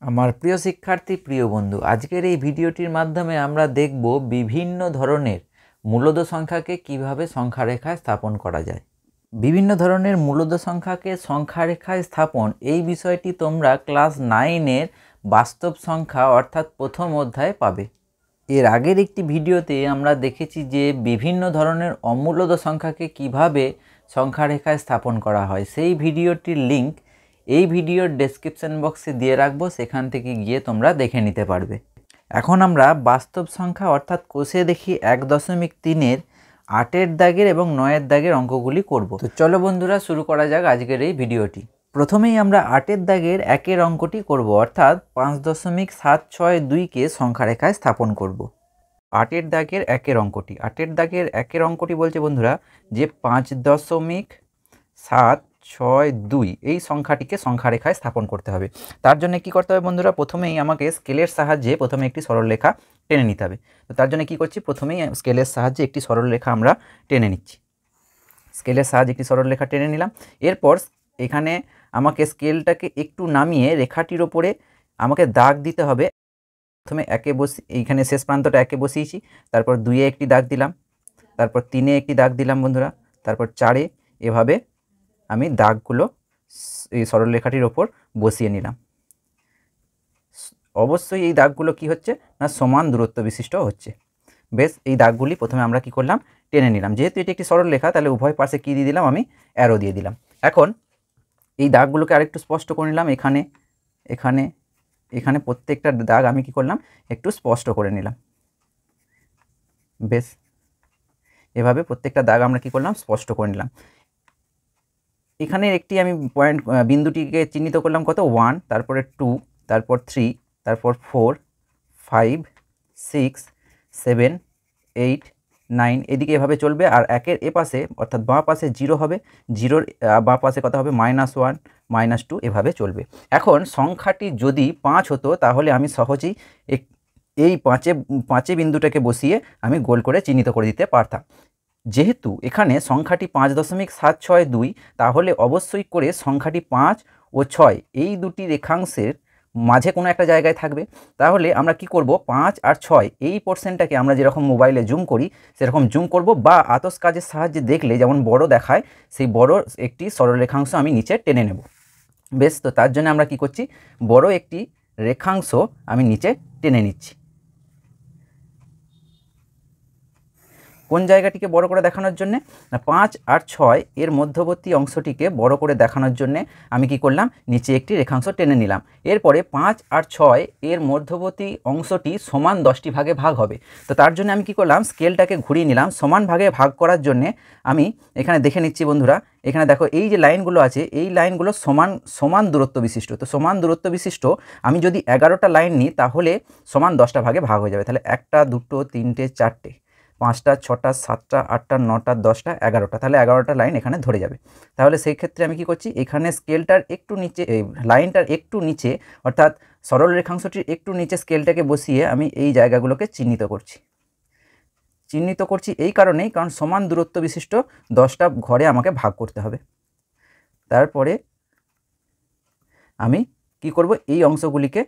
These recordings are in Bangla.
আমার প্রিয় শিক্ষার্থী, প্রিয় বন্ধু, আজকের এই ভিডিওটির মাধ্যমে আমরা দেখব বিভিন্ন ধরনের মূলদ সংখ্যাকে কিভাবে সংখ্যা রেখায় স্থাপন করা যায়। বিভিন্ন ধরনের মূলদ সংখ্যাকে সংখ্যা রেখায় স্থাপন এই বিষয়টি তোমরা ক্লাস 9-এর বাস্তব সংখ্যা অর্থাৎ প্রথম অধ্যায়ে পাবে। এর আগের একটি ভিডিওতে আমরা দেখেছি যে বিভিন্ন ধরনের অমূলদ সংখ্যাকে কিভাবে সংখ্যা রেখায় স্থাপন করা হয়। সেই ভিডিওটির লিঙ্ক এই ভিডিওর ডেসক্রিপশন বক্সে দিয়ে রাখবো, সেখান থেকে গিয়ে তোমরা দেখে নিতে পারবে। এখন আমরা বাস্তব সংখ্যা অর্থাৎ কোষে দেখি 1.3-এর 8-এর দাগের এবং 9-এর দাগের অঙ্কগুলি করব। তো চলো বন্ধুরা, শুরু করা যাক আজকের এই ভিডিওটি। প্রথমেই আমরা 8-এর দাগের 1-এর অঙ্কটি করব, অর্থাৎ 5.762কে সংখ্যা রেখায় স্থাপন করব। 8-এর দাগের 1-এর অঙ্কটি, 8-এর দাগের 1-এর অঙ্কটি বলছে বন্ধুরা যে 5.762 এই সংখ্যাটিকে সংখ্যা রেখায় স্থাপন করতে হবে। তার জন্য কি করতে হবে বন্ধুরা, প্রথমেই আমাকে স্কেলের সাহায্যে প্রথমে একটি সরলরেখা টেনে নিতে হবে। তো তার জন্য কি করছি, প্রথমেই স্কেলের সাহায্যে একটি সরলরেখা আমরা টেনে নিচ্ছি। স্কেলের সাহায্যে একটি সরলরেখা টেনে নিলাম। এরপর এখানে আমাকে স্কেলটাকে একটু নামিয়ে রেখাটির ওপরে আমাকে দাগ দিতে হবে। প্রথমে এইখানে শেষ প্রান্তটা 1-এ বসিয়েছি, তারপর 2-এ একটি দাগ দিলাম, তারপর 3-এ একটি দাগ দিলাম বন্ধুরা, তারপর 4-এ, এভাবে আমি দাগগুলো এই সরলরেখাটির ওপর বসিয়ে নিলাম। অবশ্যই এই দাগগুলো কি হচ্ছে না, সমান দূরত্ব বিশিষ্ট হচ্ছে। বেশ, এই দাগগুলি প্রথমে আমরা কি করলাম, টেনে নিলাম। যেহেতু এটি একটি সরলরেখা, তাহলে উভয় পাশে কি দিয়ে দিলাম, আমি অ্যারো দিয়ে দিলাম। এখন এই দাগগুলোকে আরেকটু স্পষ্ট করে নিলাম। এখানে এখানে এখানে প্রত্যেকটা দাগ আমি কি করলাম, একটু স্পষ্ট করে নিলাম। বেশ, এভাবে প্রত্যেকটা দাগ আমরা কি করলাম, স্পষ্ট করে নিলাম। এখানে একটি আমি বিন্দুটিকে চিহ্নিত করলাম, কত, 1, তারপরে 2, তারপর 3, তারপর 4, 5, 6, 7, 8, 9, এদিকে এভাবে চলবে। আর 1-এর এ পাশে অর্থাৎ বাঁ পাশে 0 হবে, 0-র বাঁ পাশে কত হবে, -1, -2, এভাবে চলবে। এখন সংখ্যাটি যদি 5 হতো, তাহলে আমি সহজেই এই 5-এ বিন্দুটাকে বসিয়ে আমি গোল করে চিহ্নিত করে দিতে পারতাম। যেহেতু এখানে সংখ্যাটি 5.762, তাহলে অবশ্যই করে সংখ্যাটি 5 ও 6 এই দুটি রেখাংশের মাঝে কোনো একটা জায়গায় থাকবে। তাহলে আমরা কি করব, 5 আর 6 এই পোর্শনটাকে আমরা যেরকম মোবাইলে জুম করি সেরকম জুম করব, বা আতস কাজের সাহায্যে দেখলে যেমন বড় দেখায়, সেই বড় একটি সরলরেখাংশ আমি নিচে টেনে নেব। বেশ, তো তার জন্য আমরা কি করছি, বড় একটি রেখাংশ আমি নিচে টেনে নিচ্ছি। কোন জায়গাটিকে বড় করে দেখানোর জন্যে না, 5 আর 6 এর মধ্যবর্তী অংশটিকে বড় করে দেখানোর জন্যে আমি কি করলাম, নিচে একটি রেখাংশ টেনে নিলাম। এরপরে 5 আর 6 এর মধ্যবর্তী অংশটি সমান 10টি ভাগে ভাগ হবে। তো তার জন্য আমি কি করলাম, স্কেলটাকে ঘুরিয়ে নিলাম। সমান ভাগে ভাগ করার জন্যে আমি এখানে দেখে নিচ্ছি বন্ধুরা, এখানে দেখো এই যে লাইনগুলো আছে, এই লাইনগুলো সমান দূরত্ব বিশিষ্ট। তো সমান দূরত্ব বিশিষ্ট আমি যদি 11টা লাইন নিই, তাহলে সমান 10টা ভাগে ভাগ হয়ে যাবে। তাহলে 1টা 2টো 3টে 4টে 5টা 6টা 7টা 8টা 9টা 10টা 11টা, তাহলে 11টা লাইন এখানে ধরে যাবে। তাহলে সেই ক্ষেত্রে আমি কি করছি, এখানে স্কেলটার একটু নিচে, লাইনটার একটু নিচে অর্থাৎ সরল রেখাংশটির একটু নিচে স্কেলটাকে বসিয়ে আমি এই জায়গাগুলোকে চিহ্নিত করছি এই কারণেই, কারণ সমান দূরত্ব বিশিষ্ট 10টা ঘরে আমাকে ভাগ করতে হবে। তারপরে আমি কি করব, এই অংশগুলিকে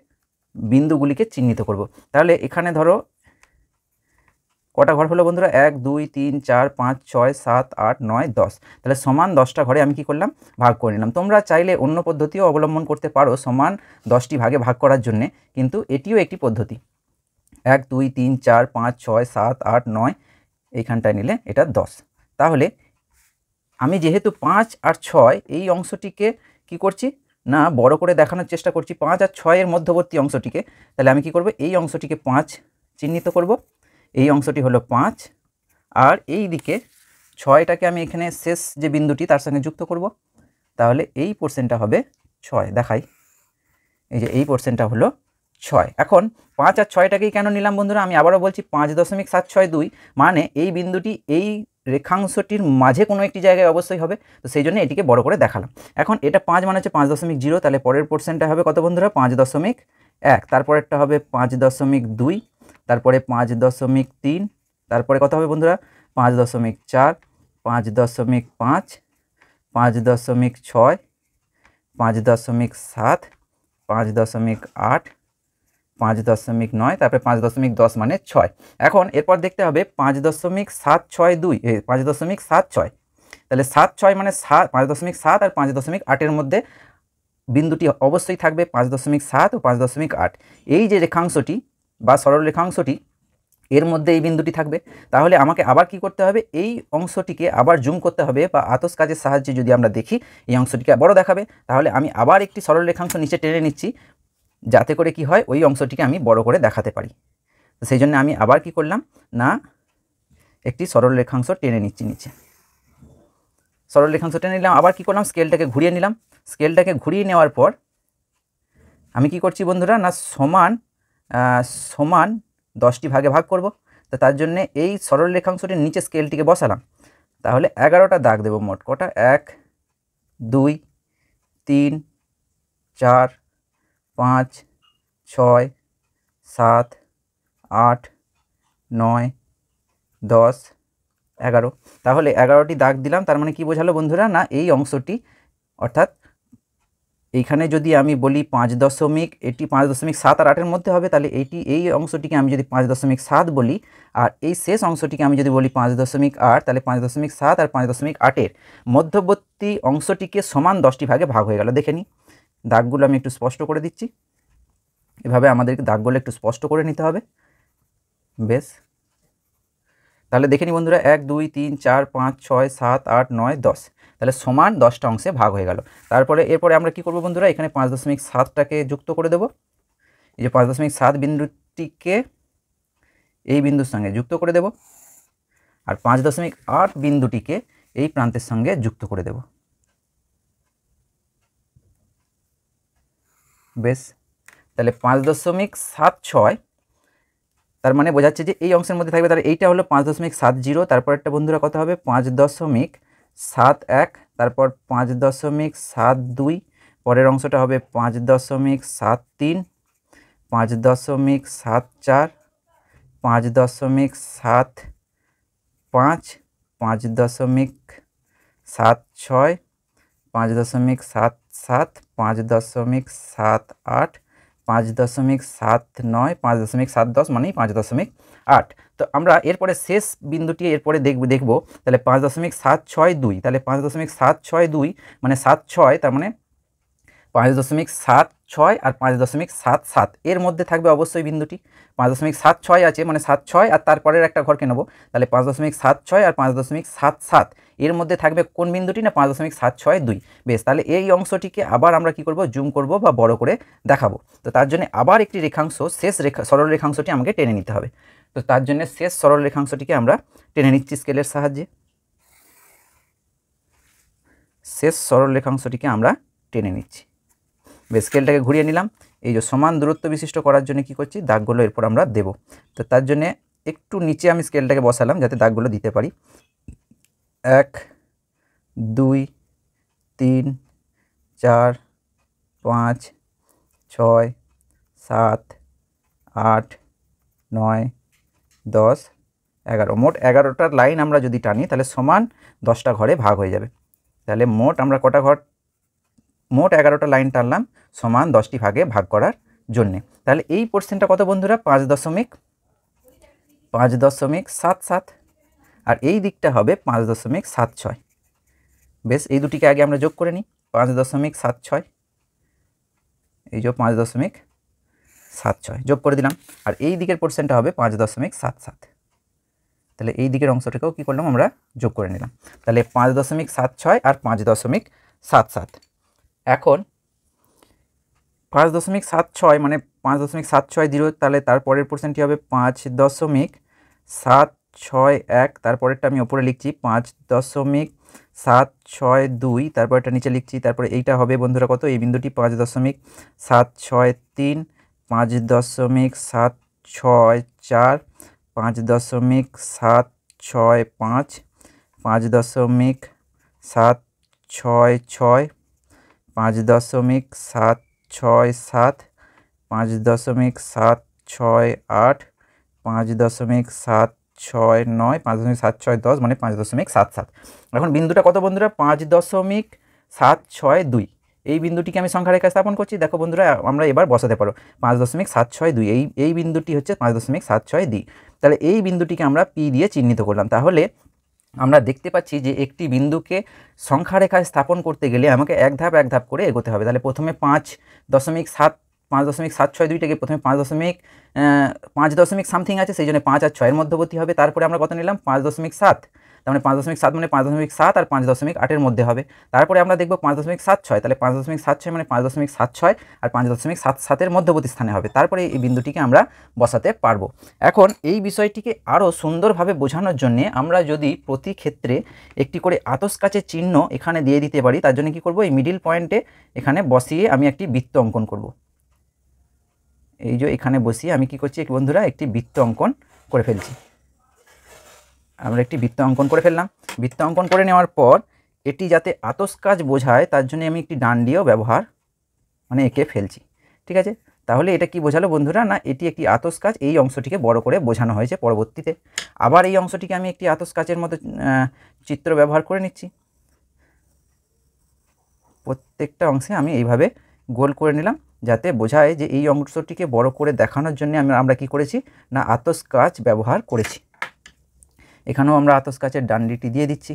বিন্দুগুলিকে চিহ্নিত করব। তাহলে এখানে ধরো কটা ঘর হলো বন্ধুরা, 1 2 3 4 5 6 7 8 9 10, তাহলে সমান 10টা ঘরে আমি কি করলাম, ভাগ করে নিলাম। তোমরা চাইলে অন্য পদ্ধতিও অবলম্বন করতে পারো সমান 10টি ভাগে ভাগ করার জন্যে, কিন্তু এটিও একটি পদ্ধতি। 1 2 3 4 5 6 7 8 9 এইখানটায় নিলে এটা 10। তাহলে আমি যেহেতু 5 আর 6 এই অংশটিকে কি করছি না, বড় করে দেখানোর চেষ্টা করছি, 5 আর 6 এর মধ্যবর্তী অংশটিকে, তাহলে আমি কি করব, এই অংশটিকে 5 চিহ্নিত করব। এই অংশটি হলো 5, আর এই দিকে 6টাকে আমি এখানে শেষ যে বিন্দুটি তার সঙ্গে যুক্ত করব। তাহলে এই পোর্শনটা হবে 6, দেখাই, এই যে এই পোর্শনটা হলো 6। এখন 5 আর 6টাকেই কেন নিলাম বন্ধুরা, আমি আবারও বলছি, 5.762 মানে এই বিন্দুটি এই রেখাংশটির মাঝে কোনো একটি জায়গায় অবশ্যই হবে। তো সেই জন্য এটিকে বড় করে দেখালাম। এখন এটা 5 মানে হচ্ছে 5.0, তাহলে পরের পোর্শনটা হবে কত বন্ধুরা, 5.1, তারপরেরটা হবে 5.2, তারপরে 5.3, তারপরে কত হবে বন্ধুরা, 5.4, 5.5, 5.6, 5.7, 5.8, 5.9, তারপরে 5.10 মানে 6। এখন এরপর দেখতে হবে 5.762, 5.76, তাহলে 7.6 মানে 5.7 আর 5.8-এর মধ্যে বিন্দুটি অবশ্যই থাকবে 5.7 ও 5.8। এই যে রেখাংশটি বা সরল রেখাংশটি, এর মধ্যে এই বিন্দুটি থাকবে। তাহলে আমাকে আবার কি করতে হবে, এই অংশটিকে আবার জুম করতে হবে, বা আতস কাজের সাহায্যে যদি আমরা দেখি এই অংশটিকে বড় দেখাবে, তাহলে আমি আবার একটি সরল রেখাংশ নিচে টেনে নিচ্ছি, যাতে করে কি হয় ওই অংশটিকে আমি বড় করে দেখাতে পারি। তো সেই জন্য আমি আবার কি করলাম না, একটি সরল রেখাংশ টেনে নিচ্ছি নিচে। সরল রেখাংশ টেনে নিলাম, আবার কি করলাম, স্কেলটাকে ঘুরিয়ে নিলাম। স্কেলটাকে ঘুরিয়ে নেওয়ার পর আমি কি করছি বন্ধুরা, না সমান 10টি ভাগে ভাগ করব। তো তার জন্য এই সরল রেখাংশটির নিচে স্কেলটিকে বসালাম। তাহলে 11টা দাগ দেব। মোট কটা, 1 2 3 4 5 6 7 8 9 10 11। তাহলে 11টি দাগ দিলাম। তার মানে কি বোঝালো বন্ধুরা, না এই অংশটি, অর্থাৎ এইখানে যদি আমি বলি 5 এটি 5.7 আর 8-এর মধ্যে হবে, তাহলে এই অংশটিকে আমি যদি 5.7 বলি, আর এই শেষ অংশটিকে আমি যদি বলি 5.8, তাহলে 5.7 আর 5.8-এর মধ্যবর্তী অংশটিকে সমান 10টি ভাগে ভাগ হয়ে গেল। দেখে নিই, দাগগুলো আমি একটু স্পষ্ট করে দিচ্ছি। এভাবে আমাদেরকে দাগগুলো একটু স্পষ্ট করে নিতে হবে। বেশ, তাহলে দেখে নিই বন্ধুরা, 1 2 3 4 5 6 7 8 9 10, তাহলে সমান 10টা অংশে ভাগ হয়ে গেল। তারপরে এরপরে আমরা কি করব বন্ধুরা, এখানে 5.7টাকে যুক্ত করে দেব। এই যে 5.7 বিন্দুটিকে এই বিন্দুর সঙ্গে যুক্ত করে দেব, আর 5.8 বিন্দুটিকে এই প্রান্তের সঙ্গে যুক্ত করে দেব। বেশ, তাহলে 5.76, তার মানে বোঝাচ্ছে যে এই অংশের মধ্যে থাকবে। তাহলে এইটা হলো 5.70, তারপর একটা বন্ধুরা কত হবে 5.71, তারপর 5.72, পরের অংশটা হবে 5.73, 5.74, 5.75, 5.76, 5.77, 5.78, 5.79, 5.710 মানেই 5.8। তো আমরা এরপরে শেষ বিন্দুটি এরপরে দেখব। তাহলে 5.762, তাহলে 5.762 মানে 76, তার মানে 5.76 আর 5.77 এর মধ্যে থাকবে অবশ্যই বিন্দুটি। 5.76 আছে, মানে 76 আর তারপরের একটা ঘরকে নেব, তাহলে 5.76 আর 5.77 এর মধ্যে থাকবে কোন বিন্দুটি, না 5.762। বেশ, তাহলে এই অংশটিকে আবার আমরা কি করব, জুম করব বা বড় করে দেখাবো। তো তার জন্য আবার একটি রেখাংশ, শেষ সরল রেখাংশটি আমাকে টেনে নিতে হবে। তো তার জন্য শেষ সরল রেখাংশটিকে আমরা টেনে নিচ্ছি স্কেলের সাহায্যে। শেষ সরল রেখাংশটিকে আমরা টেনে নিচ্ছি। বেশ, স্কেলটাকে ঘুরিয়ে নিলাম। এই যে সমান দূরত্ব বিশিষ্ট করার জন্য কি করছি, দাগগুলো এরপর আমরা দেব। তো তার জন্য একটু নিচে আমি স্কেলটাকে বসালাম যাতে দাগগুলো দিতে পারি। 1 2 3 4 5 6 7 8 9 10 11। মোট 11টার লাইন আমরা যদি টানি, তাহলে সমান 10টা ঘরে ভাগ হয়ে যাবে। তাহলে মোট আমরা কটা ঘর, মোট 11টা লাইন টানলাম সমান 10টি ভাগে ভাগ করার জন্যে। তাহলে এই পোর্শনটা কত বন্ধুরা, 5.77, আর এই দিকটা হবে 5.76। বেশ, এই দুটিকে আগে আমরা যোগ করে নিই। 5.76, এই যে 5.76 যোগ করে দিলাম, আর এই দিকের পোর্শনটা হবে 5.77। তাহলে এই দিকের অংশটাকেও কি করলাম, আমরা যোগ করে নিলাম। তাহলে 5.76 আর 5.77। এখন 5.76 মানে 5.760, তাহলে তারপরের পোর্শনটি হবে 5.761, তারপরেরটা আমি ওপরে লিখছি 5.762, তারপরটা নিচে লিখছি। তারপরে এইটা হবে বন্ধুরা কত, এই বিন্দুটি 5.763, 5.764, 5.765, 5.766, 5.767, 5.768, 5.769, 5.710 মানে 5.77। এখন বিন্দুটা কত বন্ধুরা, 5.762। এই বিন্দুটিকে আমি সংখ্যা রেখায় স্থাপন করছি। দেখো বন্ধুরা, আমরা এবার বসাতে পারো 5.762, এই বিন্দুটি হচ্ছে 5.762। তাহলে এই বিন্দুটিকে আমরা পি দিয়ে চিহ্নিত করলাম। তাহলে আমরা দেখতে পাচ্ছি যে একটি বিন্দুকে সংখ্যা রেখায় স্থাপন করতে গেলে আমাকে এক ধাপ করে এগোতে হবে। তাহলে প্রথমে 5.762টাকে প্রথমে 5 সামথিং আছে, সেই জন্য 5 আর 6 মধ্যবর্তী হবে। তারপরে আমরা কত নিলাম 5.7, তার মানে 5.7 মানে 5.7 আর 5.8-এর মধ্যে হবে। তারপরে আমরা দেখব 5.76, তাহলে 5.76 মানে 5.76 আর 5.77-এর মধ্যবর্তী স্থানে হবে। তারপরে এই বিন্দুটিকে আমরা বসাতে পারবো। এখন এই বিষয়টিকে আরও সুন্দরভাবে বোঝানোর জন্য আমরা যদি প্রতি ক্ষেত্রে একটি করে আতসকাচের চিহ্ন এখানে দিয়ে দিতে পারি, তার জন্য কি করব, এই মিডিল পয়েন্টে এখানে বসিয়ে আমি একটি বৃত্ত অঙ্কন করব। এই যে এখানে বসিয়ে আমি কি করছি বন্ধুরা, একটি বৃত্ত অঙ্কন করে ফেলছি। আমরা একটি বৃত্ত অঙ্কন করে ফেললাম। বৃত্ত অঙ্কন করে নেওয়ার পর এটি যাতে আতসকাচ বোঝায় তার জন্য আমি একটি ডান্ডিও ব্যবহার এঁকে ফেলছি। ঠিক আছে, তাহলে এটা কি বোঝালো বন্ধুরা, না এটি একটি আতসকাচ। এই অংশটিকে বড় করে বোঝানো হয়েছে। পরবর্তীতে আবার এই অংশটিকে আমি একটি আতসকাচের মতো চিত্র ব্যবহার করে নিচ্ছি। প্রত্যেকটা অংশে আমি এইভাবে গোল করে নিলাম, যাতে বোঝায় যে এই অংশটিকে বড় করে দেখানোর জন্য আমরা কি করেছি, না আতসকাচ ব্যবহার করেছি। এখানেও আমরা আতসকাচের ডান্ডিটি দিয়ে দিচ্ছি।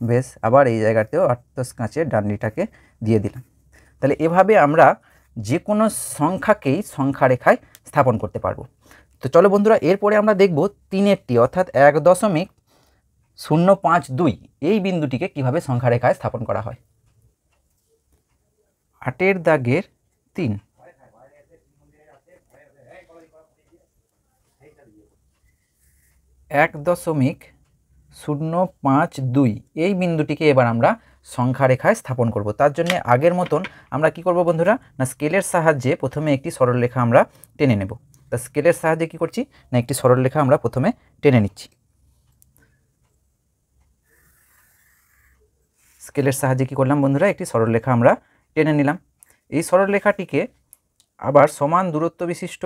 বেশ, আবার এই জায়গাতেও আতসকাচের ডান্ডিটাকে দিয়ে দিলাম। তাহলে এভাবে আমরা যে কোনো সংখ্যাকেই সংখ্যা রেখায় স্থাপন করতে পারবো। তো চলো বন্ধুরা, এরপরে আমরা দেখব 3-এরটি অর্থাৎ 1.052 এই বিন্দুটিকে কিভাবে সংখ্যা রেখায় স্থাপন করা হয়। 8-এর দাগের 3, 1.052 এই বিন্দুটিকে এবার আমরা সংখ্যা রেখায় স্থাপন করব। তার জন্য আগের মতন আমরা কি করব বন্ধুরা, না স্কেলের সাহায্যে প্রথমে একটি সরলরেখা আমরা টেনে নেব। তা স্কেলের সাহায্যে কি করছি, না একটি সরলরেখা আমরা প্রথমে টেনে নিচ্ছি। স্কেলের সাহায্যে কি করলাম বন্ধুরা, একটি সরলরেখা আমরা টেনে নিলাম। এই সরলরেখাটিকে আবার সমান দূরত্ব বিশিষ্ট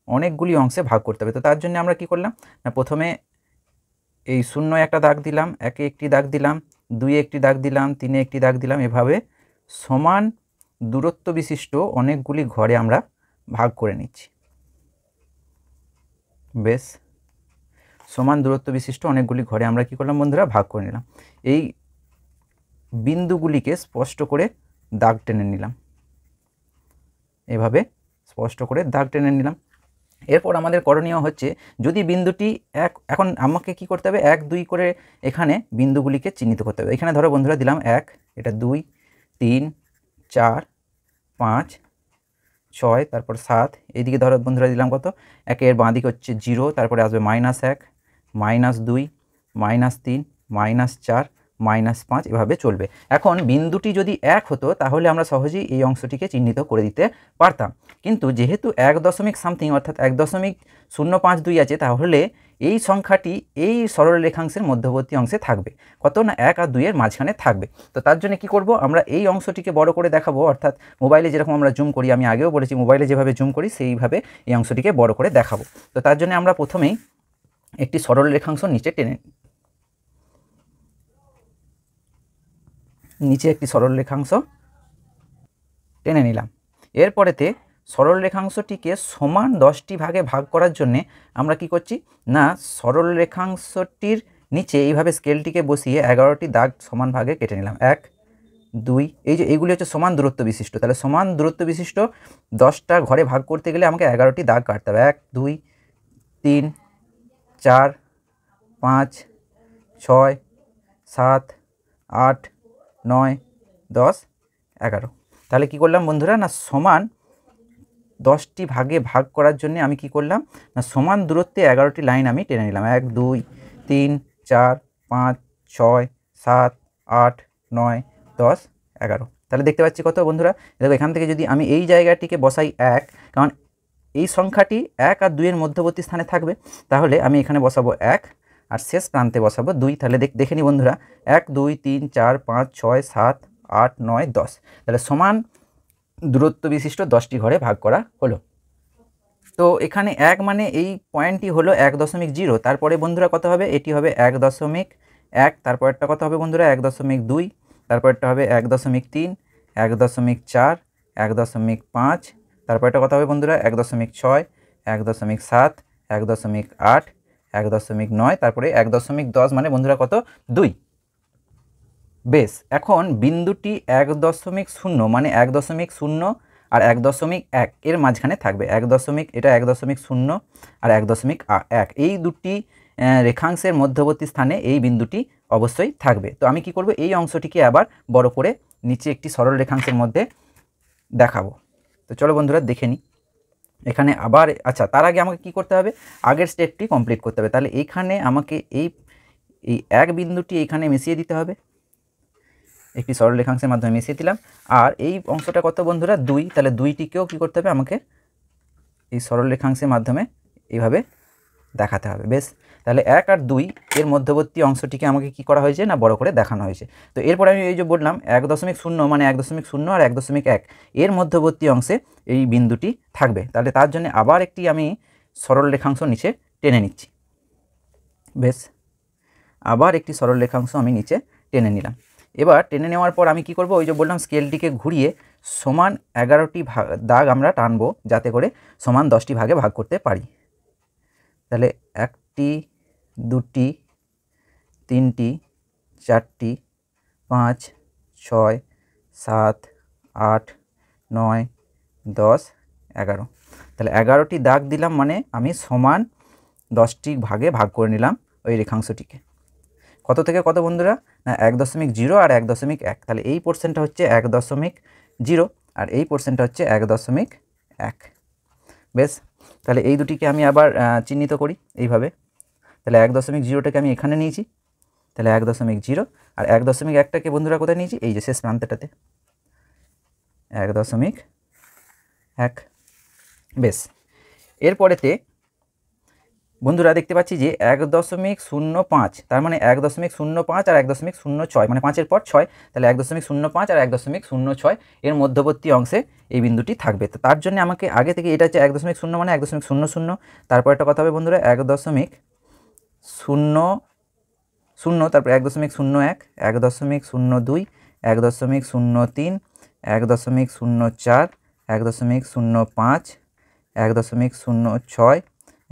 অনেকগুলি অংশে ভাগ করতে হবে। তো তার জন্য আমরা কি করলাম, না প্রথমে এই 0 একটা দাগ দিলাম, 1-এ একটি দাগ দিলাম, 2-এ একটি দাগ দিলাম, 3-এ একটি দাগ দিলাম। এভাবে সমান দূরত্ব বিশিষ্ট অনেকগুলি ঘরে আমরা ভাগ করে নিচ্ছি। বেশ, সমান দূরত্ব বিশিষ্ট অনেকগুলি ঘরে আমরা কি করলাম বন্ধুরা, ভাগ করে নিলাম। এই বিন্দুগুলিকে স্পষ্ট করে দাগ টেনে নিলাম। এভাবে স্পষ্ট করে দাগ টেনে নিলাম। এরপর আমাদের করণীয় হচ্ছে, যদি বিন্দুটি এখন আমাকে কি করতে হবে, 1, 2 করে এখানে বিন্দুগুলিকে চিহ্নিত করতে হবে। এখানে ধরো বন্ধুরা দিলাম 1, এটা 2, 3, 4, 5, 6, তারপর 7, এইদিকে ধরো বন্ধুরা দিলাম কত, 1-এর বাঁ দিকে হচ্ছে 0, তারপরে আসবে -1, -2, -3, -4, -5, এভাবে চলবে। এখন বিন্দুটি যদি 1 হতো তাহলে আমরা সহজেই এই অংশটিকে চিহ্নিত করে দিতে পারতাম, কিন্তু যেহেতু 1.সামথিং অর্থাৎ 1.052 আছে, তাহলে এই সংখ্যাটি এই সরল রেখাংশের মধ্যবর্তী অংশে থাকবে। কত, না 1 আর 2-এর মাঝখানে থাকবে। তো তার জন্য কি করব, আমরা এই অংশটিকে বড় করে দেখাবো, অর্থাৎ মোবাইলে যেরকম আমরা জুম করি, আমি আগেও বলেছি মোবাইলে যেভাবে জুম করি সেইভাবে এই অংশটিকে বড় করে দেখাবো। তো তার জন্য আমরা প্রথমেই একটি সরল রেখাংশ নিচে একটি সরল রেখাংশ টেনে নিলাম। এরপরেতে সরল রেখাংশটিকে সমান 10টি ভাগে ভাগ করার জন্য আমরা কি করছি, না সরল রেখাংশটির নিচে এইভাবে স্কেলটিকে বসিয়ে 11টি দাগ সমান ভাগে কেটে নিলাম। 1, 2, এই যে এইগুলি হচ্ছে সমান দূরত্ব বিশিষ্ট। তাহলে সমান দূরত্ব বিশিষ্ট 10টা ঘরে ভাগ করতে গেলে আমাকে 11টি দাগ কাটতে হবে। 1, 2, 3, 4, 5, 6, 7, 8, 9, 10, 11। তাহলে কি করলাম বন্ধুরা, না সমান 10টি ভাগে ভাগ করার জন্য আমি কি করলাম, না সমান দূরত্বে 11টি লাইন আমি টেনে নিলাম। 1, 2, 3, 4, 5, 6, 7, 8, 9, 10, 11। তাহলে দেখতে পাচ্ছি কত বন্ধুরা, দেখো এখান থেকে যদি আমি এই জায়গাটিকে বসাই 1, কারণ এই সংখ্যাটি 1 আর 2-এর মধ্যবর্তী স্থানে থাকবে, তাহলে আমি এখানে বসাবো 1 আর শেষ প্রান্তে বসাবো 2। তাহলে দেখে নিই বন্ধুরা, 1, 2, 3, 4, 5, 6, 7, 8, 9, 10। তাহলে সমান দূরত্ব বিশিষ্ট 10টি ঘরে ভাগ করা হলো। তো এখানে 1 মানে এই পয়েন্টটি হলো 1.0, তারপরে বন্ধুরা কত হবে, এটি হবে 1.1, 1, তারপরেরটা কত হবে বন্ধুরা 1.2, তারপরেরটা হবে 1.3, 1.4, 1.5, তারপরেরটা কত হবে বন্ধুরা 1.6, 1.7, 1.8, 1.9, তারপরে 1.10 মানে বন্ধুরা কত 2। বেশ, এখন বিন্দুটি 1.0 মানে 1.0 আর 1.1 এর মাঝখানে থাকবে। এটা 1.0 আর 1.1, এই দুটি রেখাংশের মধ্যবর্তী স্থানে এই বিন্দুটি অবশ্যই থাকবে। তো আমি কি করব, এই অংশটিকে আবার বড় করে নিচে একটি সরল রেখাংশের মধ্যে দেখাবো। তো চলো বন্ধুরা দেখে নিই। এখানে আবার আচ্ছা, তার আগে আমাকে কি করতে হবে, আগের স্টেপটি কমপ্লিট করতে হবে। তাহলে এইখানে আমাকে এই এক বিন্দুটি এইখানে মিশিয়ে দিতে হবে, একটি সরল রেখাংশের মাধ্যমে মিশিয়ে দিলাম। আর এই অংশটা কত বন্ধুরা 2, তাহলে 2টিকেও কী করতে হবে, আমাকে এই সরল রেখাংশের মাধ্যমে এইভাবে দেখাতে হবে। বেশ, তাহলে 1 আর 2 এর মধ্যবর্তী অংশটিকে আমাকে কি করা হয়েছে না বড় করে দেখানো হয়েছে। তো এরপর আমি এই যে বললাম 1.0 মানে 1.0 আর 1.1 এর মধ্যবর্তী অংশে এই বিন্দুটি থাকবে। তাহলে তার জন্য আবার একটি আমি সরল রেখাংশ নিচে টেনে নিচ্ছি। বেশ, আবার একটি সরল রেখাংশ আমি নিচে টেনে নিলাম। এবার টেনে নেওয়ার পর আমি কি করব, ওই যে বললাম স্কেলটিকে ঘুরিয়ে সমান 11টি দাগ আমরা টানবো, যাতে করে সমান 10টি ভাগে ভাগ করতে পারি। তাহলে 1টি, 2টি, 3টি, 4টি, 5, 6, 7, 8, 9, 10, 11। তাহলে 11টি দাগ দিলাম, মানে আমি সমান 10টি ভাগে ভাগ করে নিলাম ওই রেখাংশটিকে। কত থেকে কত বন্ধুরা, না 1.0 আর 1.1। তাহলে এই পোর্শনটা হচ্ছে 1.0 আর এই পোর্শনটা হচ্ছে 1.1। বেশ, তাহলে এই দুটিকে আমি আবার চিহ্নিত করি এইভাবে। তাহলে 1.0টাকে আমি এখানে নিয়েছি, তাহলে 1.0 আর 1.1টাকে বন্ধুরা কোথায় নিয়েছি, এই যে শেষ প্রান্তটাতে 1.1। বেশ, এরপরেতে বন্ধুরা দেখতে পাচ্ছি যে 1.05, তার মানে 1.05 আর 1.06 মানে 5-এর পর 6, তাহলে 1.05 আর 1.06 এর মধ্যবর্তী অংশে এই বিন্দুটি থাকবে। তো তার জন্য আমাকে আগে থেকে এটা হচ্ছে 1.0 মানে 1.00, তারপর একটা কথা হবে বন্ধুরা 1.00, তারপর 1.01, 1.02, 1.03, 1.04, 1.05, 1.06,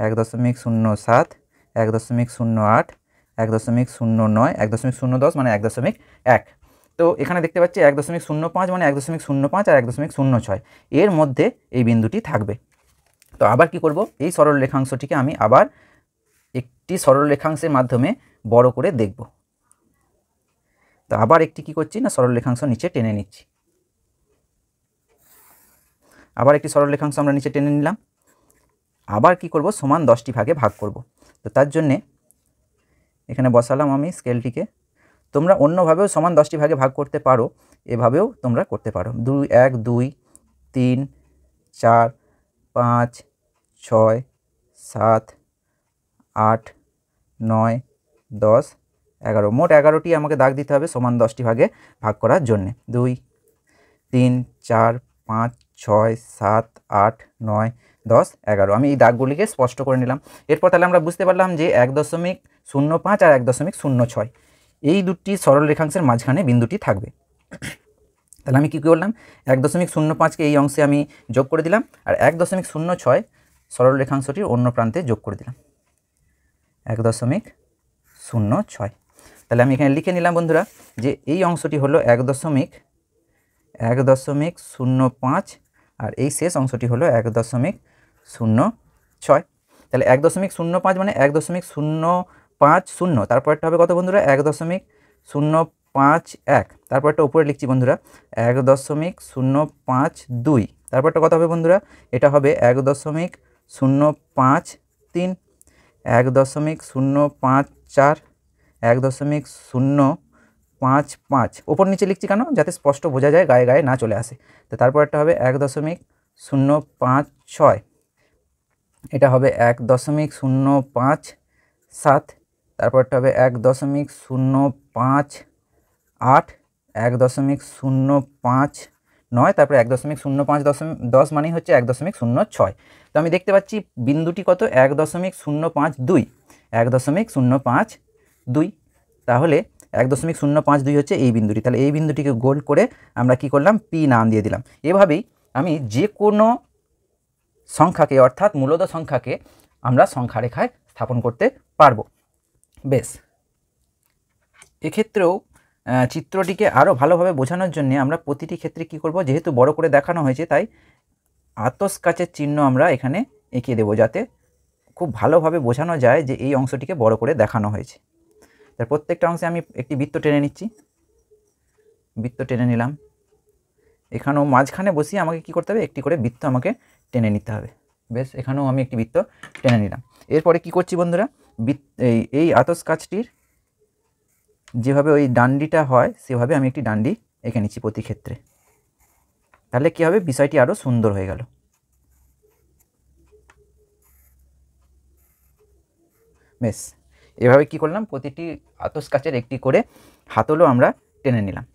1.07, 1.08, 1.09, 1.010 মানে 1.1। তো এখানে দেখতে পাচ্ছি 1.05 মানে 1.05 আর 1.06 এর মধ্যে এই বিন্দুটি থাকবে। তো আবার কি করব, এই সরল রেখাংশটিকে আমি আবার একটি সরল রেখাংশের মাধ্যমে বড় করে দেখব। তো আবার একটি কি করছি না সরল রেখাংশ নিচে টেনে নিচ্ছি। আবার একটি সরল রেখাংশ আমরা নিচে টেনে নিলাম। আবার কি করব, সমান 10টি ভাগে ভাগ করব। তো তার জন্যে এখানে বসালাম আমি স্কেলটিকে। তোমরা অন্যভাবেও সমান 10টি ভাগে ভাগ করতে পারো, এভাবেও তোমরা করতে পারো। 1, 2, 3, 4, 5, 6, 7, 8, 9, 10, 11, মোট 11টি আমাকে দাগ দিতে হবে সমান 10টি ভাগে ভাগ করার জন্যে। 2, 3, 4, 5, 6, 7, 8, 9, 10, 11 আমি এই দাগগুলিকে স্পষ্ট করে নিলাম। এরপর তাহলে আমরা বুঝতে পারলাম যে 1.05 আর 1.06 এই দুটি সরল রেখাংশের মাঝখানে বিন্দুটি থাকবে। তাহলে আমি কী করলাম, 1.05কে এই অংশে আমি যোগ করে দিলাম আর 1.06 সরল রেখাংশটির অন্য প্রান্তে যোগ করে দিলাম 1.06। তাহলে আমি এখানে লিখে নিলাম বন্ধুরা যে এই অংশটি হলো 1.05 আর এই শেষ অংশটি হলো 1.06। তাহলে 1.05 মানে 1.050, তারপরটা হবে কত বন্ধুরা 1.051, তারপরটা উপরে লিখছি বন্ধুরা 1.052, তারপরটা কত হবে বন্ধুরা, এটা হবে 1.053, 1.054, 1.055। ওপর নিচে লিখছি কেন, যাতে স্পষ্ট বোঝা যায়, গায়ে গায়ে না চলে আসে। তো তারপরটা হবে 1.056, এটা হবে 1.057, তারপরটা হবে 1.058, 1.059, তারপরে 1.05 মানেই হচ্ছে 1.06। তো আমি দেখতে পাচ্ছি বিন্দুটি কত 1.052, 1.052। তাহলে 1.052 হচ্ছে এই বিন্দুটি। তাহলে এই বিন্দুটিকে গোল করে আমরা কি করলাম, পি নাম দিয়ে দিলাম। এভাবেই আমি যে কোনো সংখ্যাকে অর্থাৎ মূলদ সংখ্যাকে আমরা সংখ্যা রেখায় স্থাপন করতে পারবো। বেশ, এক্ষেত্রেও চিত্রটিকে আরও ভালোভাবে বোঝানোর জন্য আমরা প্রতিটি ক্ষেত্রে কি করব, যেহেতু বড় করে দেখানো হয়েছে তাই আতস কাচের চিহ্ন আমরা এখানে এঁকে দেবো, যাতে খুব ভালোভাবে বোঝানো যায় যে এই অংশটিকে বড় করে দেখানো হয়েছে। তার প্রত্যেকটা অংশে আমি একটি বৃত্ত টেনে নিচ্ছি, বৃত্ত টেনে নিলাম। এখানেও মাঝখানে বসিয়ে আমাকে কি করতে হবে, একটি করে বৃত্ত আমাকে টেনে নিতে হবে। বেশ, এখানেও আমি একটি বৃত্ত টেনে নিলাম। এরপরে কি করছি বন্ধুরা, এই আতস কাচটির যেভাবে ওই ডান্ডিটা হয় সেভাবে আমি একটি ডান্ডি এঁকে নিচ্ছি প্রতি ক্ষেত্রে। তাহলে কি হবে, বিষয়টি আরও সুন্দর হয়ে গেল। বেশ, এভাবে কি করলাম, প্রতিটি আতস কাচের একটি করে হাতলও আমরা টেনে নিলাম।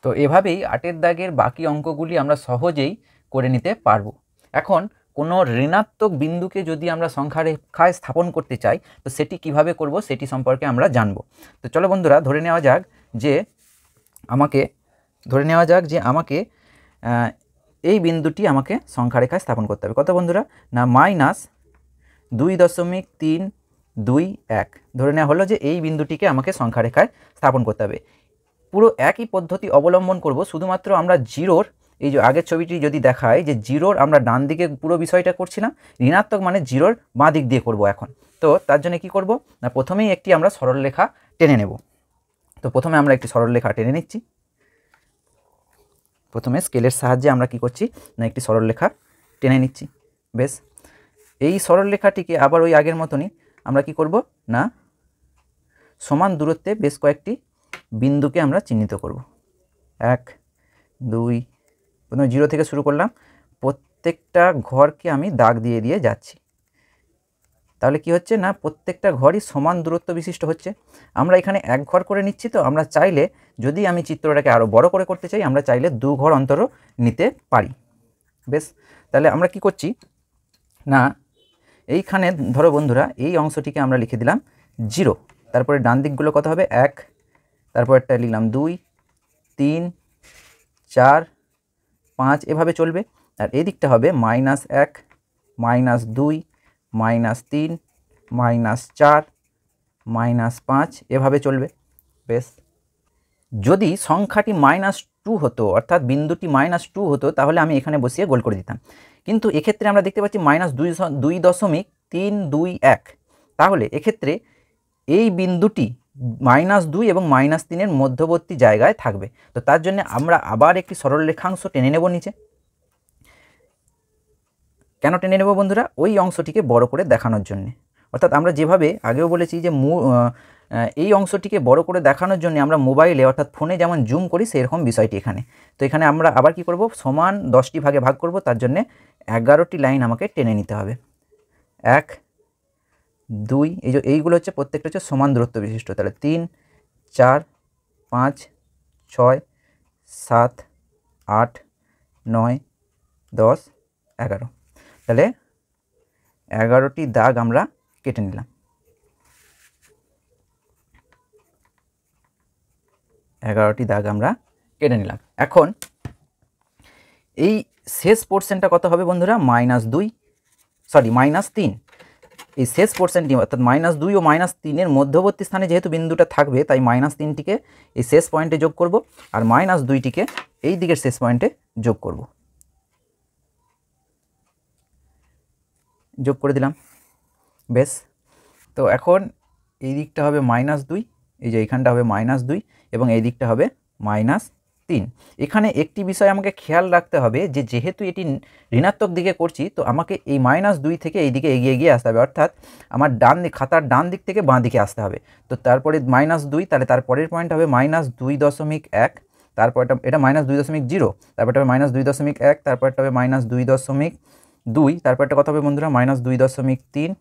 তো এভাবেই 8 দাগের বাকি অঙ্কগুলি আমরা সহজেই করে নিতে পারবো। এখন কোনো ঋণাত্মক বিন্দুকে যদি আমরা সংখ্যা রেখায় স্থাপন করতে চাই তো সেটি কিভাবে করব সেটি সম্পর্কে আমরা জানব। তো চলো বন্ধুরা, ধরে নেওয়া যাক যে আমাকে এই বিন্দুটি আমাকে সংখ্যা রেখায় স্থাপন করতে হবে। কত বন্ধুরা, না -2.321 ধরে নেওয়া হলো যে এই বিন্দুটিকে আমাকে সংখ্যা রেখায় স্থাপন করতে হবে। পুরো একই পদ্ধতি অবলম্বন করব, শুধুমাত্র আমরা জিরোর, এই যে আগের ছবিটি যদি দেখায় যে জিরোর আমরা ডান দিকে পুরো বিষয়টা করছি না, ঋণাত্মক মানে জিরোর বাঁ দিক দিয়ে করব এখন। তো তার জন্য কি করব না, প্রথমেই একটি আমরা সরলরেখা টেনে নেব। তো প্রথমে আমরা একটি সরলরেখা টেনে নিচ্ছি। প্রথমে স্কেলের সাহায্যে আমরা কি করছি না, একটি সরলরেখা টেনে নিচ্ছি। বেশ, এই সরলরেখাটিকে আবার ওই আগের মতনই আমরা কি করব না, সমান দূরত্বে বেশ কয়েকটি বিন্দুকে আমরা চিহ্নিত করব। 1 2, প্রথমে 0 থেকে শুরু করলাম, প্রত্যেকটা ঘরকে আমি দাগ দিয়ে দিয়ে যাচ্ছি। তাহলে কি হচ্ছে না, প্রত্যেকটা ঘরই সমান দূরত্ব বিশিষ্ট হচ্ছে। আমরা এখানে এক ঘর করে নিচ্ছি, তো আমরা চাইলে যদি আমি চিত্রটাকে আরও বড় করে করতে চাই, আমরা চাইলে 2 ঘর অন্তরও নিতে পারি। বেশ, তাহলে আমরা কি করছি না, এইখানে ধরো বন্ধুরা এই অংশটিকে আমরা লিখে দিলাম 0, তারপরে ডান দিকগুলো কত হবে 1, তারপর একটা লিখলাম 2 3 4 5, এভাবে চলবে। আর এই দিকটা হবে -1 -2 -3 -4 -5, এভাবে চলবে। বেশ, যদি সংখ্যাটি -2 হতো অর্থাৎ বিন্দুটি -2 হতো তাহলে আমি এখানে বসিয়ে গোল করে দিতাম, কিন্তু এক্ষেত্রে আমরা দেখতে পাচ্ছি -2.321, তাহলে এক্ষেত্রে এই বিন্দুটি -2 এবং -3 মধ্যবর্তী জায়গায় থাকবে। তো তার জন্য আমরা আবার একটি সরল রেখাংশ টেনে নেব নিচে। কেন টেনে নেব বন্ধুরা, ওই অংশটিকে বড় করে দেখানোর জন্য। অর্থাৎ আমরা যেভাবে আগেও বলেছি যে এই অংশটিকে বড় করে দেখানোর জন্য আমরা মোবাইলে অর্থাৎ ফোনে যেমন জুম করি সেরকম বিষয়টি এখানে। তো এখানে আমরা আবার কি করব, সমান 10টি ভাগে ভাগ করব, তার জন্য 11টি লাইন আমাকে টেনে নিতে হবে। 1 2, এইগুলো হচ্ছে প্রত্যেকটা হচ্ছে সমান দূরত্ব বিশিষ্ট। তাহলে 3 4 5 6 7 8 9 10 11, তাহলে 11টি দাগ আমরা কেটে নিলাম। 11টি দাগ আমরা কেটে নিলাম। এখন এই শেষ পোর্শনটা কত হবে বন্ধুরা, -3, এই শেষ পোর্শনটি অর্থাৎ -2 ও -3 মধ্যবর্তী স্থানে যেহেতু বিন্দুটা থাকবে তাই -3টিকে এই শেষ পয়েন্টে যোগ করব আর -2টিকে এই দিকের শেষ পয়েন্টে যোগ করব। যোগ করে দিলাম। বেশ, তো এখন এই দিকটা হবে -2, এই যে এইখানটা হবে -2 এবং এই দিকটা হবে -3। এখানে একটি বিষয় আমাকে খেয়াল রাখতে হবে যে যেহেতু এটি ঋণাত্মক দিকে করছি তো আমাকে এই -2 থেকে এই দিকে এগিয়ে গিয়ে আসতে হবে, অর্থাৎ আমার খাতার ডান দিক থেকে বাঁ দিকে আসতে হবে। তো তারপরে -2, তাহলে তারপরের পয়েন্ট হবে -2.1, তারপর এটা -2.0, তারপরটা হবে -2.1, তারপরটা হবে -2.2, তারপরটা কত হবে বন্ধুরা -2.3,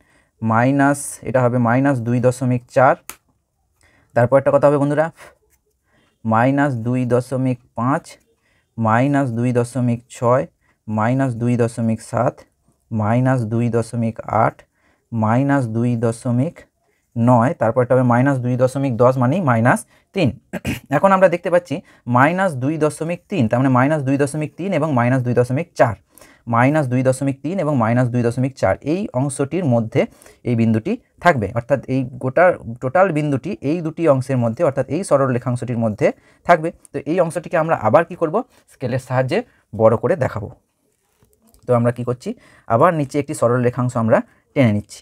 এটা হবে -2.4, তারপরটা কত হবে বন্ধুরা -2.5, -2.6, -2.7, -2.8, -2.9, 9, তারপরটা হবে -2.10 মানেই -3। এখন আমরা দেখতে পাচ্ছি -2.3, তার মানে -2.3 এবং -2.4, -2.3 এবং -2.4 এই অংশটির মধ্যে এই বিন্দুটি থাকবে, অর্থাৎ এই গোটা টোটাল বিন্দুটি এই দুটি অংশের মধ্যে, অর্থাৎ এই সরল রেখাংশটির মধ্যে থাকবে। তো এই অংশটিকে আমরা আবার কি করব, স্কেলের সাহায্যে বড় করে দেখাবো। তো আমরা কি করছি, আবার নিচে একটি সরল রেখাংশ আমরা টেনে নিচ্ছি,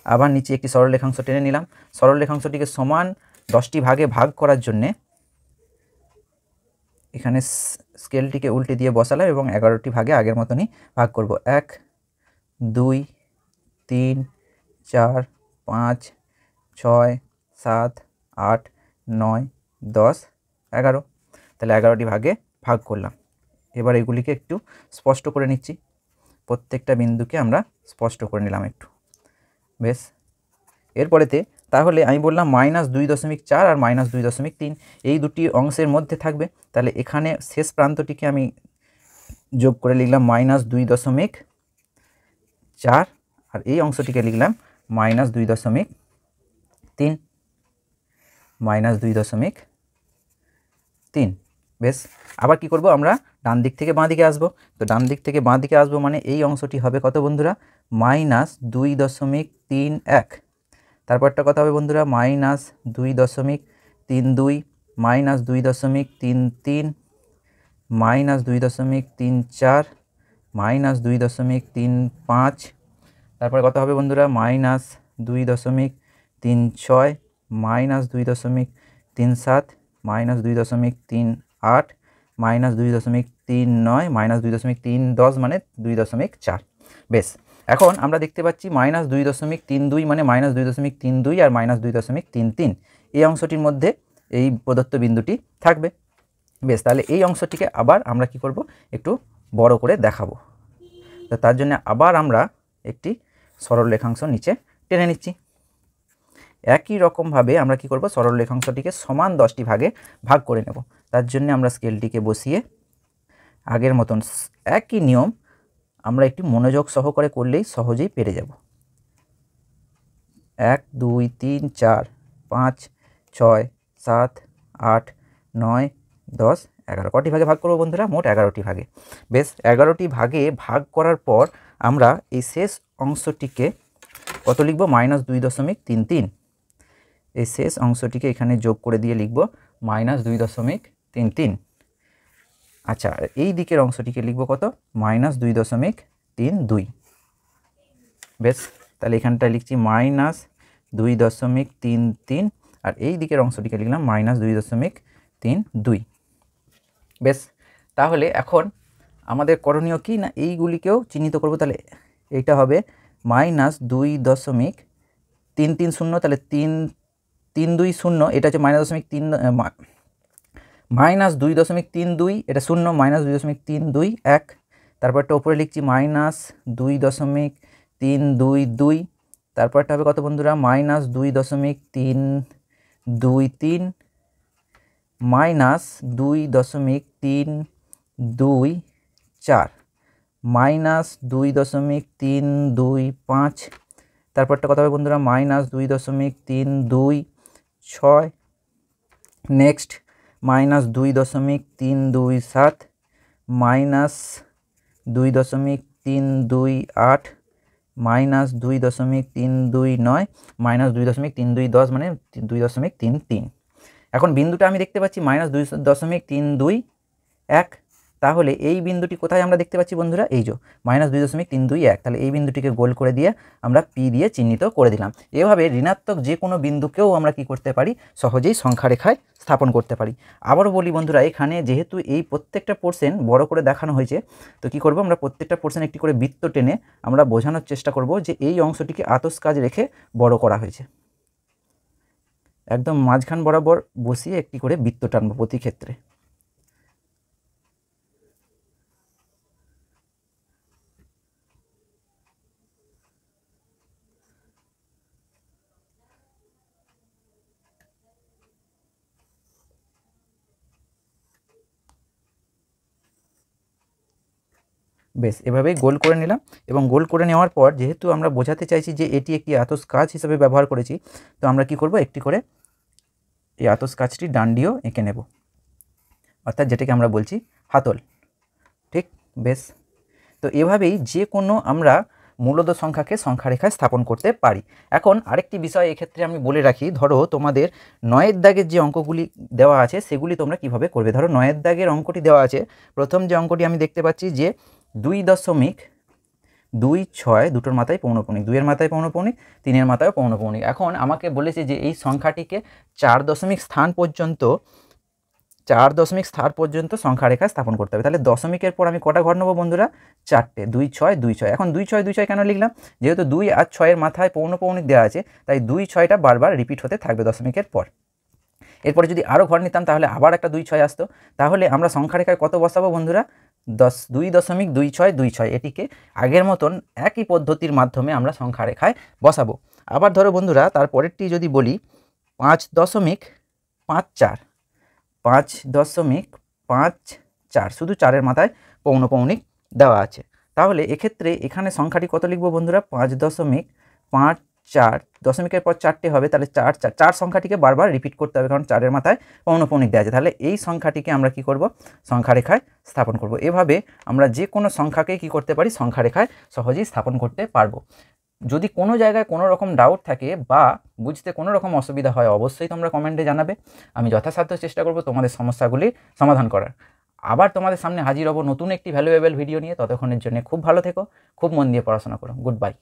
আবার নিচে একটি সরল রেখাংশ টেনে নিলাম। সরল রেখাংশটিকে সমান 10টি ভাগে ভাগ করার জন্যে এখানে স্কেলটিকে উল্টে দিয়ে বসালাম এবং 11টি ভাগে আগের মতনই ভাগ করব। 1 2 3 4 5 6 7 8 9 10 11, তাহলে 11টি ভাগে ভাগ করলাম। এবার এগুলিকে একটু স্পষ্ট করে নিচ্ছি, প্রত্যেকটা বিন্দুকে আমরা স্পষ্ট করে নিলাম একটু। বেশ, এরপরেতে তাহলে আমি বললাম -2.4 আর -2.3 এই দুটি অংশের মধ্যে থাকবে, তাহলে এখানে শেষ প্রান্তটিকে আমি যোগ করে লিখলাম -2.4 আর এই অংশটিকে লিখলাম -2.3, -2.3। বেশ, আবার কি করব, আমরা ডান দিক থেকে বাঁ দিকে আসবো। তো ডান দিক থেকে বাঁ দিকে আসবো মানে এই অংশটি হবে কত বন্ধুরা, -2.31। তারপরটা কত হবে বন্ধুরা, -2.32, -2.33, -2.34, -2.35, তারপরে কত হবে বন্ধুরা, -2.36, -2.37, -2.38, -2.39, -2.10 মানে 2.4। বেশ, এখন আমরা দেখতে পাচ্ছি -2.32 মানে -2.32 আর -2.33 এই অংশটির মধ্যে এই প্রদত্ত বিন্দুটি থাকবে। বেশ, তাহলে এই অংশটিকে আবার আমরা কি করব, একটু বড় করে দেখাবো। তো তার জন্য আবার আমরা একটি সরল রেখাংশ নিচে টেনে নিচ্ছি। একই রকমভাবে আমরা কি করব, সরল রেখাংশটিকে সমান 10টি ভাগে ভাগ করে নেব। তার জন্য আমরা স্কেলটিকে বসিয়ে আগের মতন একই নিয়ম আমরা একটি মনোযোগ সহকারে করলেই সহজেই পেরে যাব। 1 2 3 4 5 6 7 8 9 10 11, কটি ভাগে ভাগ করব বন্ধুরা, মোট 11টি ভাগে। বেশ, 11টি ভাগে ভাগ করার পর আমরা এই শেষ অংশটিকে কত লিখব, -2.33। এই শেষ অংশটিকে এখানে যোগ করে দিয়ে লিখব -2.33। আচ্ছা, আর এই দিকের অংশটিকে লিখব কত, -2.32। বেশ, তাহলে এখানটায় লিখছি -2.33 আর এই দিকের অংশটিকে লিখলাম -2.32। বেশ, তাহলে এখন আমাদের করণীয় কি না, এইগুলিকেও চিহ্নিত করব। তাহলে এইটা হবে -2.330, তাহলে 320, এটা হচ্ছে -2.32, এটা 0, -2.321। তারপরটা ওপরে লিখছি -2.322, তারপরটা হবে কত বন্ধুরা, -2.323, -2.324, -2.325, তারপরটা কত হবে বন্ধুরা, -2.326, নেক্সট -2.327, -2.328, -2.329, -2.310 মানে 2.33। এখন বিন্দুটা আমি দেখতে পাচ্ছি -2.321, তাহলে এই বিন্দুটি কোথায় আমরা দেখতে পাচ্ছি বন্ধুরা, এই যে -2.321, তাহলে এই বিন্দুটিকে গোল করে দিয়ে আমরা P দিয়ে চিহ্নিত করে দিলাম। এভাবে ঋণাত্মক যে কোনো বিন্দুকেও আমরা কি করতে পারি, সহজেই সংখ্যা রেখায় স্থাপন করতে পারি। আবারও বলি বন্ধুরা, এখানে যেহেতু এই প্রত্যেকটা পোর্শন বড় করে দেখানো হয়েছে, তো কি করব, আমরা প্রত্যেকটা পোর্শন একটি করে বৃত্ত টেনে আমরা বোঝানোর চেষ্টা করব যে এই অংশটিকে আতস কাজ রেখে বড় করা হয়েছে। একদম মাঝখান বরাবর বসিয়ে একটি করে বৃত্ত টানব প্রতি ক্ষেত্রে। বেশ, এভাবেই গোল করে নিলাম। এবং গোল করে নেওয়ার পর যেহেতু আমরা বোঝাতে চাইছি যে এটি একটি আতস কাচ হিসেবে ব্যবহার করেছি, তো আমরা কি করব, একটি করে এই আতস কাচটি ডান্ডিও এঁকে নেব, অর্থাৎ যেটাকে আমরা বলছি হাতল। ঠিক, বেশ। তো এভাবেই যে কোনো আমরা মূলদ সংখ্যাকে সংখ্যারেখায় স্থাপন করতে পারি। এখন আরেকটি বিষয় এক্ষেত্রে আমি বলে রাখি, ধরো তোমাদের 9-এর দাগের যে অঙ্কগুলি দেওয়া আছে সেগুলি তোমরা কিভাবে করবে। ধরো 9-এর দাগের অঙ্কটি দেওয়া আছে, প্রথম যে অঙ্কটি আমি দেখতে পাচ্ছি যে 2.26 দুটোর মাথায় পৌনঃপুনিক, 2-এর মাথায় পৌনঃপুনিক, 3-এর মাথায় পৌনঃপুনিক। এখন আমাকে বলেছে যে এই সংখ্যাটিকে 4 দশমিক স্থান পর্যন্ত সংখ্যারেখায় স্থাপন করতে হবে। তাহলে দশমিকের পর আমি কটা ঘর নেবো বন্ধুরা, 4টে, 2 6 2 6। এখন 2 6 2 6 কেন লিখলাম, যেহেতু 2 আর 6-এর মাথায় পৌনঃপুনিক দেওয়া আছে, তাই 2 6টা বারবার রিপিট হতে থাকবে দশমিকের পর। এরপরে যদি আরও ঘর নিতাম তাহলে আবার একটা 2 6 আসতো। তাহলে আমরা সংখ্যারেখায় কত বসাবো বন্ধুরা, 2.26 এটিকে আগের মতন একই পদ্ধতির মাধ্যমে আমরা সংখ্যারেখায় বসাবো। আবার ধরো বন্ধুরা তারপরেরটি যদি বলি 5.54 শুধু 4-এর মাথায় পৌনঃপুনিক দেওয়া আছে। তাহলে এক্ষেত্রে এখানে সংখ্যাটি কত লিখবো বন্ধুরা, 5.54, দশমিকের পর 4টে হবে, তাহলে 4 সংখ্যাটিকে বারবার রিপিট করতে হবে, কারণ 4-এর মাথায় পৌনঃপুনিক দেওয়া আছে। তাহলে এই সংখ্যাটিকে আমরা কি করব, সংখ্যারেখায় স্থাপন করব। এভাবে আমরা যে কোনো সংখ্যাকে কি করতে পারি, সংখ্যারেখায় সহজেই স্থাপন করতে পারবো। যদি কোনো জায়গায় কোনো রকম ডাউট থাকে বা বুঝতে কোনো রকম অসুবিধা হয়, অবশ্যই তোমরা কমেন্টে জানাবে। আমি যথাসাধ্য চেষ্টা করব তোমাদের সমস্যাগুলি সমাধান করার। আবার তোমাদের সামনে হাজির হব নতুন একটি ভ্যালুয়েবল ভিডিও নিয়ে। ততক্ষণের জন্য খুব ভালো থেকো, খুব মন দিয়ে পড়াশোনা করো। Good bye.